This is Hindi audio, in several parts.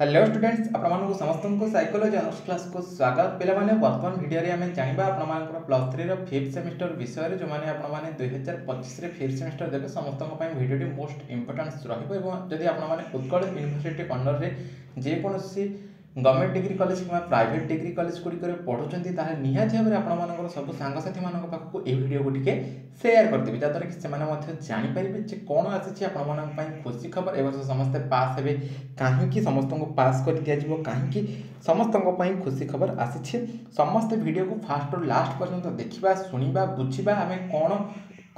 हेलो स्टूडेंट्स आपको समस्त को साइकोलॉजी ऑनर्स क्लास को स्वागत पे वर्तमान वीडियो रे आमे जानिबा आपनमानकर प्लस 3 रो 5th सेमेस्टर विषय रे जो माने आपनमाने 2025 रे 5th सेमेस्टर देबे समस्त को पई वीडियो मोस्ट इंपोर्टेंस रहइबो एवं जदि आपनमाने उत्कल यूनिवर्सिटी अंडर रे जे कोनोसी गवर्नमेंट डिग्री कॉलेज कि प्राइवेट डिग्री कॉलेज गुड़िक पढ़ुंट निहाती भाव में आप सब सांगसाथी मान पाखक ये वीडियो को टिके शेयर करदेवे जहाँद्वारा कि से जानीपारे कौन आसी आप खुशी खबर ए वर्ष समस्ते पास हे कहीं समस्त को पास कर दिज्व कहीं समस्त खुशी खबर आसी समस्त वीडियो को फास्ट और लास्ट पर्यंत देखा शुणा बुझा आम कौन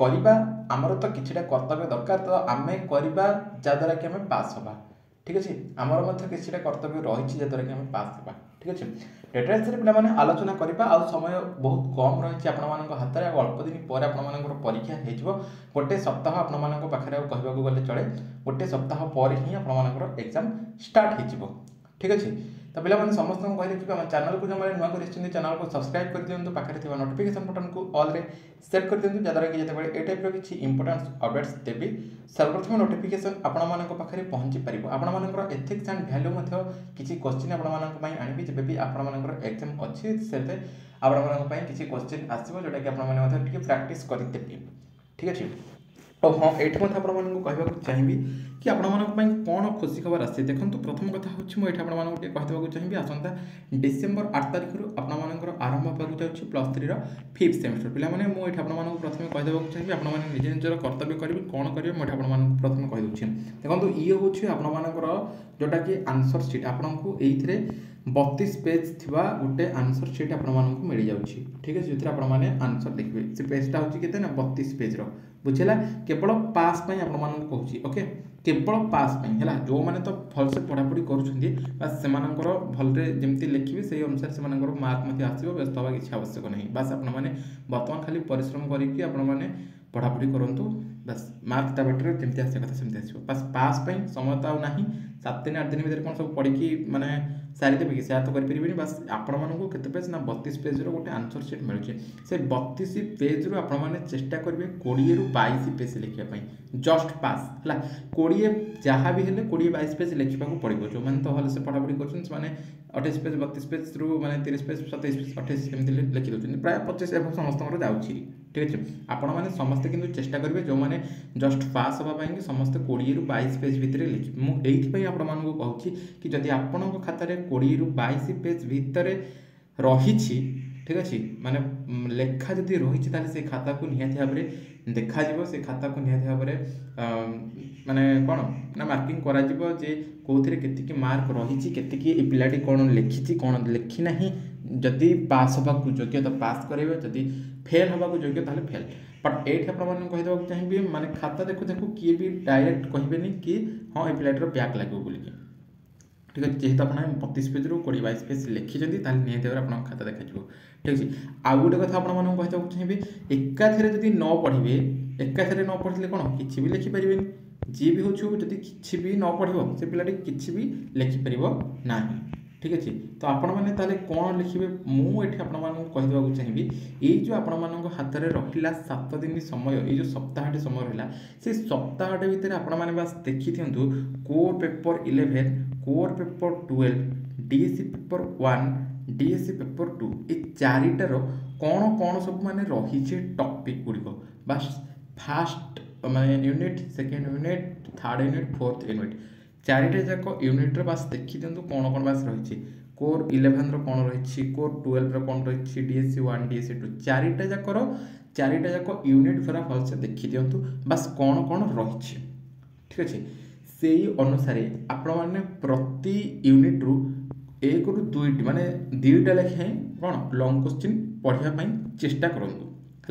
करवा आमर तो कि कर्तव्य दरकार तो आम करवा जहाँद्वारा कि आम पास हवा ठीक अच्छे आमर किसी कर्तव्य रही जहाँद्वारा कि आम पास हाँ ठीक अच्छे डिटेल्स पे आलोचना करवा आ समय बहुत कम रही हाथ में अल्प दिन पर आपर परीक्षा हो गोटे सप्ताह आपरे कहवाक गले चले गोटे सप्ताह पर ही आपर एग्जाम स्टार्ट हो ठीक अच्छे तो पे समस्त कहते हैं चैनल को जो मैंने नुआ कर चैनल को सब्सक्राइब कर दिखाँ पाखे नोटिफिकेशन बटन को ऑल रे सेट कर दिखाँ जहाँद्वारा कि जिते ये टाइप किसी इंपोर्टेंस अपडेट्स देवी सर्वप्रथम नोटिफिकेशन आपखे पहुँची पार आपर एथिक्स एंड भैल्यू किसी क्वेश्चन आनी जब भी आपर एग्जाम अच्छी से आपण किसी क्वेश्चन आसो जोटा कि आपटे प्राक्ट करदेवी ठीक अच्छे और हाँ ये आपको चाहिए कि आपण कौन खुशी खबर आसी देखो प्रथम कथा हूँ मुझे आपको कहवाक चाहिए आसंता डिसेम्बर 8 तारिख आपर आरंभ होगा जाऊँगी प्लस 3 रो 5th सेमेस्टर पे मुझे आपको प्रथम कहवाक चाहिए आपने निजे निजर कर्तव्य करेंगे कौन करेंगे मुझे आपको प्रथम कहीदे देखो ये हूँ आपर जोटा कि आंसर सीट आपको ये 32 पेज थी गोटे आंसर सीट आपको मिल जाऊँगी ठीक है जो आपने आंसर देखिए से पेजटा हूँ के 32 पेज बुझेगा केवल पास आपको कहूँ ओके केवल पास है जो मैंने तो भलसे पढ़ापढ़ी कर भलरे जमी लिखे से अनुसार से मार्क आसो व्यस्त हवा किसी आवश्यक नहीं बास आपने बर्तमान खाली परिश्रम करके पढ़ापढ़ी करूँ बस मार्क ता बाटर जमी आसा कथा सेमती आसो बस पास समय तो ना 7 दिन 8 दिन भितर कौन सब पढ़ी माने सारीदेवे कि तो करें बस आपको केते पेज ना 32 पेज गोटे आंसर सीट मिलूँ से 32 पेज रू आपने चेष्टा करेंगे 20 रू 22 पेज लिखापी जस्ट पास है 20 जहाँ भी है 20-22 पेज लिखा पड़ो जो मैंने तो भल से पढ़ापढ़ी कर 28 पेज 32 पेज रू मैंने 30 पेज 27 पेज 28 एमती लिखि दूसरी प्राय 25 एवं समस्त जाऊँगी ठीक अच्छे आपण मैंने समस्ते किंतु चेष्टा करेंगे जो मैंने जस्ट पास हाँपाई समस्ते 20 रू 22 पेज भितर लिखी मुझे आपको कहूँ कि जदि आपण खातार 20 रू 22 पेज भितर रही ठीक अच्छे माने लेखा जदि रही से खाता को निहाती भाव में देखा से खाता को निहाती भाव में माने कौन ना मार्किंग करा जे कौन के मार्क रही के पिलाटी कौन लिखी कौन लिखी ना जदि पास हवा योग्य तो पास करेंगे जदि फेल हवा योग्य तो फेल बट ये कहीदेवा चाहिए माने खाता देखु देखु किए भी डायरेक्ट कहे कि हाँ ये पिलाटर बैक लगे बोलिक ठीक है जेहेतु आप 32 पेज रू 20-22 पेज लिखिं निहत भाव में खाता देखा ठीक अच्छे आउ गोटे कथा आपको कहते चाहिए एकाथरे जदि न पढ़े एकाथरे न पढ़ले कौन कि भी लिखिपारे जी भी हूँ जब कि भी न पढ़ से पिलाटी कि भी लिखिपार ना ठीक अच्छे तो आपण मैंने ताले कौन लिखे मुझे आपको कहीदेवा चाहिए ये जो आपण मान हाथ में रहा 7 दिन समय ये जो सप्ताहटे समय रहा से सप्ताहटे भितर आपण मैंने बस देखी दिंतु core paper 11 core paper 12 DSC paper 1 DSC paper 2 ये चारिटार कौन कौन सब माने रही टॉपिक गुड़िक बस फास्ट माने unit second unit third unit fourth unit चारिटा जाक यूनिट्रे बास देखी दिंतु कौन कौन बास रही कोर 11 कौन रही कोर 12 कौन रही डीएससी 1 डीएससी 2 चारिटा जाक यूनिट पूरा भलसे देखी दिंतु बास कौन कौन रही ठीक अच्छे से अनुसार आपण मैंने प्रति यूनिट रू 1 रू 2 माने 2टा लेखाएं कौन लॉन्ग क्वेश्चन पढ़ाई चेष्टा करूँ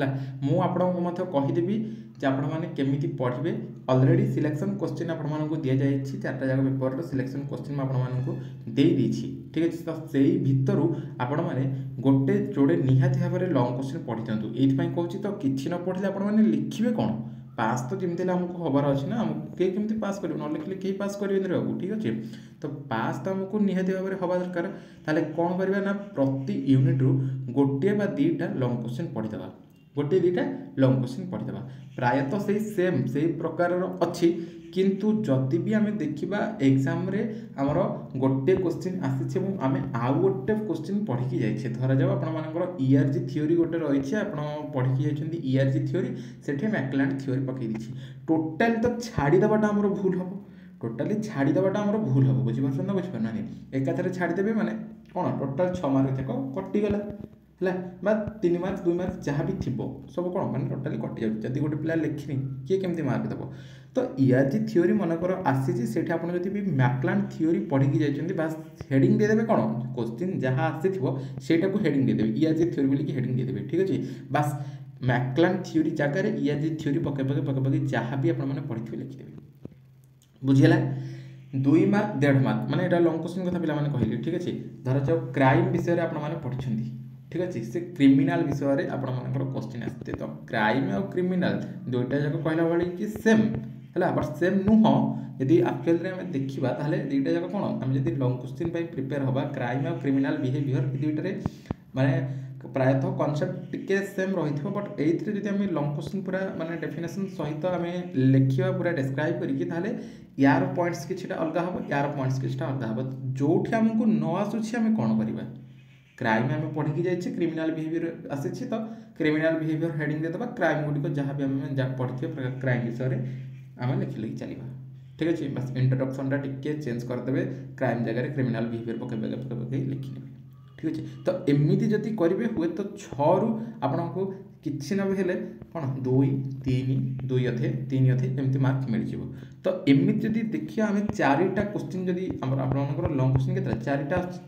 है मुझे कहीदेवी जे आपण मैंने केमी पढ़े अलरेडी सिलेक्शन क्वेश्चन आपको दि जाए 4टा जाक पेपर सिलेक्शन क्वेश्चन आपको देदेई ठीक अच्छे तो से भितर आपण मैंने गोटे जोड़े निहाती भाव में लॉन्ग क्वेश्चन पढ़ी दिंतु ये कहूँ तो किसी न पढ़ले आपने लिखे कौन पास तो जमी आमको हबार अच्छे ना किए केमी पास कर न लिखले कहीं पास करेंगे बाबू ठीक अच्छे तो पास तो आमको निहाती भाव में हवा दरकार ताले कौन करवा ना प्रति यूनिट रू गोटे बा 2टा लॉन्ग क्वेश्चन पढ़ीदे गोटे 2टा लॉन्ग क्वेश्चन पढ़ीदे प्रायतः से सेम से प्रकार अच्छी किंतु जदि भी आम देखा एग्जाम रे आमर गोटे क्वेश्चन आसी आम आउ गोटे क्वेश्चन पढ़ी जाइए धरा जाओ आपर ईआरजी थ्योरी गोटे रही है आप पढ़ी जाइए ईआरजी थ्योरी से मैकलैंड थ्योरी पकई दी टोटाली तो छाड़देवाटा आम भूल हम टोटाली छाड़देवाटा आम भूल हम बुझीपार ना बुझीपार एकाथरे छाड़देवे मैंने कौन टोटाल 6 मार्क तक कटिगला है 3 मार्क 2 मार्क जहाँ भी थी सब कौन मैंने टोटाली कटि जाऊँ जब गोटे पिला लिखनी किए केमती मार्क देव तो ईआरजी थ्योरी मनकर आसी से आपड़ी भी मैकलैंड थ्योरी पढ़ी जाइए बास हेडिंग देदेवे कौन क्वेश्चन जहाँ आसी को हेडिंग देदेवे ईआरजी थ्योरी बोलिक हेडिंग देदेवे ठीक अच्छे बास मैकलैंड थ्योरी जगह ईआरजी थ्योरी पके जहाँ भी आपने पढ़ी लिखिदेवे बुझीगला 2 मार्क 1.5 मार्क माने एटा लॉन्ग क्वेश्चन कथा पिला माने कहली ठीक अछि धर जाओ क्राइम विषय रे आपण माने पढिछंती ठीक अछि से क्रिमिनल विषय रे आपण मानकर क्वेश्चन आस्ते तो क्राइम और क्रिमिनल दुईटा जाक कहला भली कि सेम हला बट सेम नुह यदि एक्चुअल रे हम देखिबा ताले दुईटा जाक कोन हम यदि लॉन्ग क्वेश्चन पई प्रिपेयर होबा क्राइम और क्रिमिनल बिहेवियर दुईटा रे माने प्रायतः कॉन्सेप्ट टिके सेम रही बट एथरे जदि आम लॉन्ग क्वेश्चन पूरा माने डेफिनेशन सहित आम लिखा पूरा डिस्क्राइब करके यार पॉइंट्स किछटा अलग हम यार पॉइंट्स किछटा अलग हम जोठी आमको न आसुछि आम कौन करबा क्राइम आम पढ़ी जाइए क्रिमिनल बिहेवियर आसी तो क्रिमिनल बिहेवियर हेडिंग देदेबा क्राइम गुड़िक जहाँ भी आम पढ़ी क्राइम विषय में आम लिखि लिखि चलवा ठीक अच्छे बस इंट्रोडक्शन टिके चेंज करदे क्राइम जगह क्रिमिनल बिहेवियर पकई लिखिने ठीक अच्छे तो एमती जदि करेंगे हुए तो 6 रु आपको किसी ना भी हेले कौन 2 3 2 अधे 3 अधे एमती मार्क मिल जाव तो एमती जदि देखिए आम 4टा क्वेश्चन जदि आपर लॉन्ग क्वेश्चन के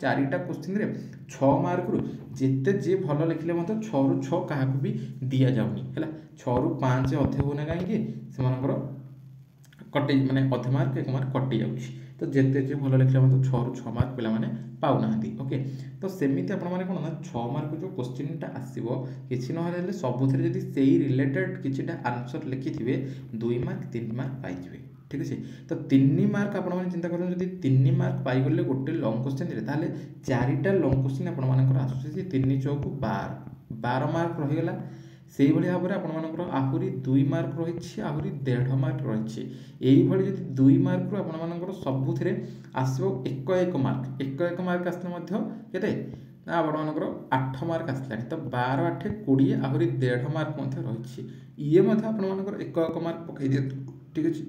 4टा क्वेश्चन रे 6 मार्क रु जिते जी भल लिखले 6 रु 6 क्या भी दि जाऊनी है 6 रु 5 अधे होना कहीं से कटे माने अधे मार्क 1 मार्क कटि जाऊँगी तो जिते जी भल लिखले 6 रु 6 मार्क पे पाऊना ओके तो सेमती आप कौन ना 6 मार्क जो क्वेश्चनटा आसो कि ना सबुथ जब से रिलेटेड कि आंसर लिखिथे 2 मार्क 3 मार्क पाइबे ठीक अच्छे तो 3 मार्क आप चिंता करें जब 3 मार्क पाइगले गोटे लॉन्ग क्वेश्चन ताले 4टा लॉन्ग क्वेश्चन आपर आसूसी 3 चौक 12 मार्क रहीगला से भाव में आपर आहरी 2 मार्क रही आहरी 1.5 मार्क रही यही जब 2 मार्क रु आपर सबुथे आसो 1 मार्क 1 मार्क आसले के आपर 8 मार्क आसला तो 12 8 20 आहरी 1.5 मार्क रही ये आपर 1 मार्क पकई दि ठीक अच्छे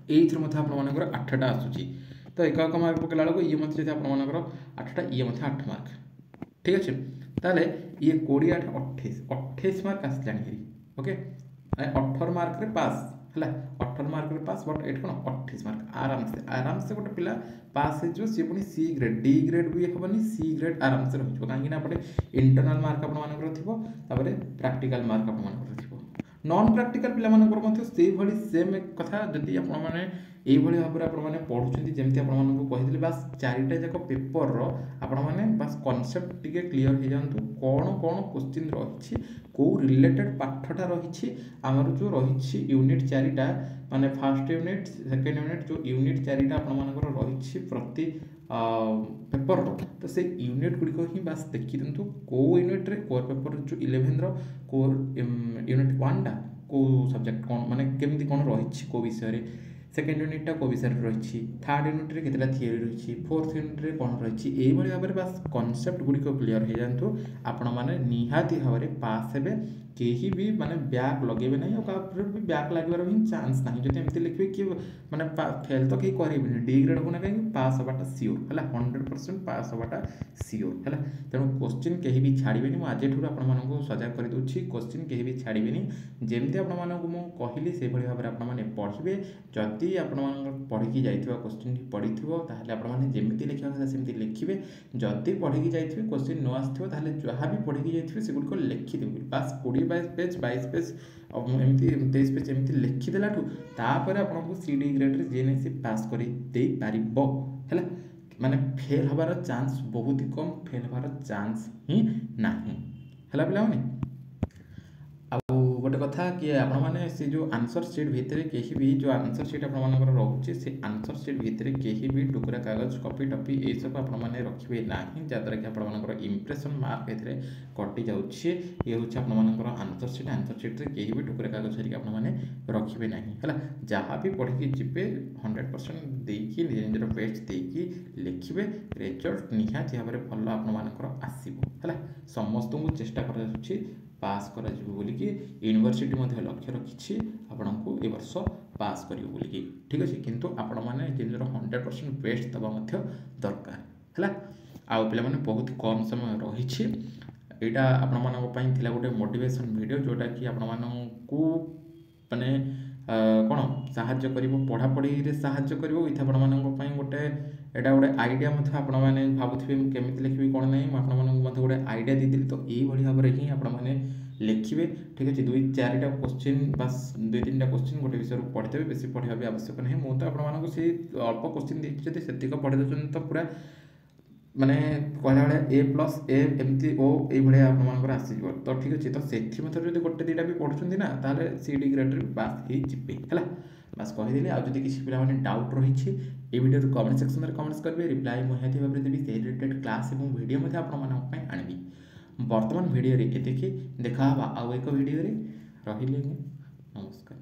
ये आपर 8टा आसूसी तो 1 मार्क पकड़ा बेलू ये जब आपर 8टा ये 8 मार्क ठीक अच्छे ताले ये 20 8 28 मार्क आसला ओके 18 मार्क रे पास है 18 मार्क रे पास बट ये कौन 28 मार्क आराम से गोटे पिला पास हो सी पुणी सी ग्रेड डी ग्रेड भी हेनी सी ग्रेड आराम से रही कहीं आपटे इंटरनाल मार्क आपंकर प्रैक्टिकल मार्क आप नॉन प्रैक्टिकल पिला से भाई सेम कथा जदि आपने यही भाव में आप पढ़ुं जमी आपको कही बास 4टा जाक पेपर आपने बास कनसेप्ट टी क्लीयर हो जातु कौन कौन क्वेश्चन रही कौ रिलेटेड पाठटा रही आमर जो रही यूनिट 4टा माने फर्स्ट यूनिट सेकेंड यूनिट जो यूनिट 4टा आपर रही प्रति पेपर तो से यूनिट गुड़िक ही बास देखी दिंतु कौ यूनिट रे कोर पेपर जो 11 कोर यूनिट 1टा कौ सब्जेक्ट कौन माने केमती कौन रही कौ विषय सेकेंड यूनिटा को विषय रही थर्ड यूनिट रे केतेटा थियोरी रही फोर्थ यूनिट रे कौन रही यही भाव में बास कनसेप्ट गुड़िक क्लीयर हो जातु आपण मैंने निहाती भाव में पास हे कहीं भी माने बैक लगे ना और भी बैक लगे भी चांस ना जब एमती लिखे कि मैंने फेल तो कहीं करेंगे डी ग्रेड होना कहीं पास हवाटा सियोर है 100% पास हवाटा सियोर है तेणु क्वेश्चन कहीं भी छाड़बे आज आपको सजाग कर दूसरी क्वेश्चन कहीं भी छाड़बे जमी आपको कहली से भाव में आपने पढ़े जदि आप पढ़ी जाइए क्वेश्चन पढ़ी आपने जमी लिखा कथा सेमती लिखे जदि पढ़ी जाइए क्वेश्चन न आसो जहाँ भी पढ़ी जाइए सेगुड़िक लिखिदेवी बास 20 पेज 22 पेज एमती 23 पेज एमती लिखिदेला तापर आपको CD ग्रेड रे जीएनएस पास कर दे पारिबो है माने फेल हबार चांस बहुत ही कम फेल हबार चांस ही नाही हला पिला माने गोटे कथा कि आपण मैंने से जो आंसर सीट भितर कहीं भी जो आंसर सीट आपर रोचे से आंसर सीट भितर कहीं भी टुकड़ा कागज कॉपी टपी ये सब आप रखिए ना जहाँद्वारा कि आपर इंप्रेशन मार्क ए कटि जाऊे ये हूँ आपर आंसर सीट्रे कहीं भी टुकड़ा कागज हरिक आपने रखिए ना है जहाँ भी पढ़ी जी 100% देकी निज बेस्ट देकी लिखे रेजल्ट निहाती भाव में भल आपर आसो है समस्त को चेष्टा कर पास कर यूनिवर्सिटी लक्ष्य रखी आपण को ए वर्ष पास कर ठीक अच्छे किंतु आपण मैंने निजर 100% बेस्ट दबा दरकार है आउ पे बहुत कम समय रही यहाँ आपण गोटे मोटिवेशन वीडियो जोटा कि आपण माने कौन साहाय्य कर पढ़ापढ़ी साहाय्य कर आपण गोटे एटा गोटे आइडिया आपण मैंने भावुवे केमी लिखी कौन ना मुझे गोटे आइडिया देती तो यही भाव में ही आपने लिखे ठीक अच्छे 2-4टा क्वेश्चन बस 2-3टा क्वेश्चन गोटे विषय पढ़ते बेसी पढ़ा भी आवश्यक नहीं मुझे आपको से अल्प क्वेश्चन देखिए से पढ़ी देते तो पूरा माने कहला भाई A+A एमती ओ ये आपर आसीज तो ठीक अच्छे तो से जो गोटे 2टा भी पढ़ुं ना ताले CD ग्रेड पास हो जी है बस कहीदेली आदि किसी पे डाउट रही ये वीडियो कमेंट सेक्शन में कमेंट्स करेंगे रिप्लाई मुझे भाव में देवी से रिलेटेड क्लास और वीडियो आनी बर्तमान वीडियो ये देखा आउ एक वीडियो रही नमस्कार।